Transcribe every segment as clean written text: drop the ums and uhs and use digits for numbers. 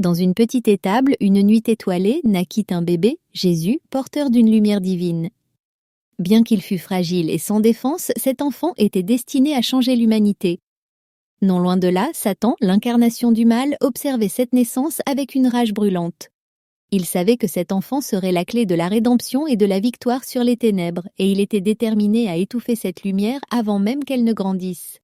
Dans une petite étable, une nuit étoilée, naquit un bébé, Jésus, porteur d'une lumière divine. Bien qu'il fût fragile et sans défense, cet enfant était destiné à changer l'humanité. Non loin de là, Satan, l'incarnation du mal, observait cette naissance avec une rage brûlante. Il savait que cet enfant serait la clé de la rédemption et de la victoire sur les ténèbres, et il était déterminé à étouffer cette lumière avant même qu'elle ne grandisse.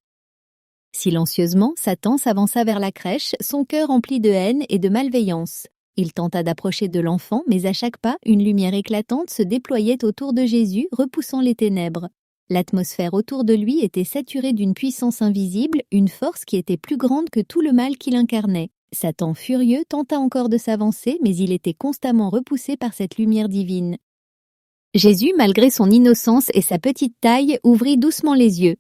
Silencieusement, Satan s'avança vers la crèche, son cœur empli de haine et de malveillance. Il tenta d'approcher de l'enfant, mais à chaque pas, une lumière éclatante se déployait autour de Jésus, repoussant les ténèbres. L'atmosphère autour de lui était saturée d'une puissance invisible, une force qui était plus grande que tout le mal qu'il incarnait. Satan, furieux, tenta encore de s'avancer, mais il était constamment repoussé par cette lumière divine. Jésus, malgré son innocence et sa petite taille, ouvrit doucement les yeux.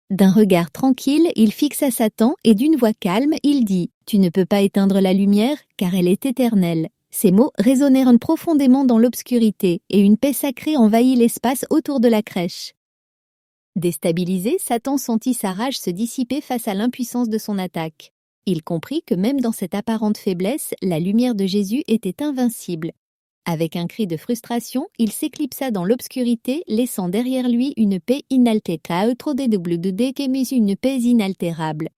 D'un regard tranquille, il fixa Satan et d'une voix calme, il dit « Tu ne peux pas éteindre la lumière, car elle est éternelle ». Ces mots résonnèrent profondément dans l'obscurité, et une paix sacrée envahit l'espace autour de la crèche. Déstabilisé, Satan sentit sa rage se dissiper face à l'impuissance de son attaque. Il comprit que même dans cette apparente faiblesse, la lumière de Jésus était invincible. Avec un cri de frustration, il s'éclipsa dans l'obscurité, laissant derrière lui une paix inaltérable, une paix inaltérable.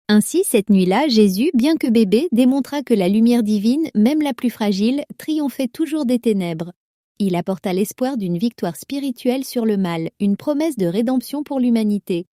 Ainsi, cette nuit-là, Jésus, bien que bébé, démontra que la lumière divine, même la plus fragile, triomphait toujours des ténèbres. Il apporta l'espoir d'une victoire spirituelle sur le mal, une promesse de rédemption pour l'humanité.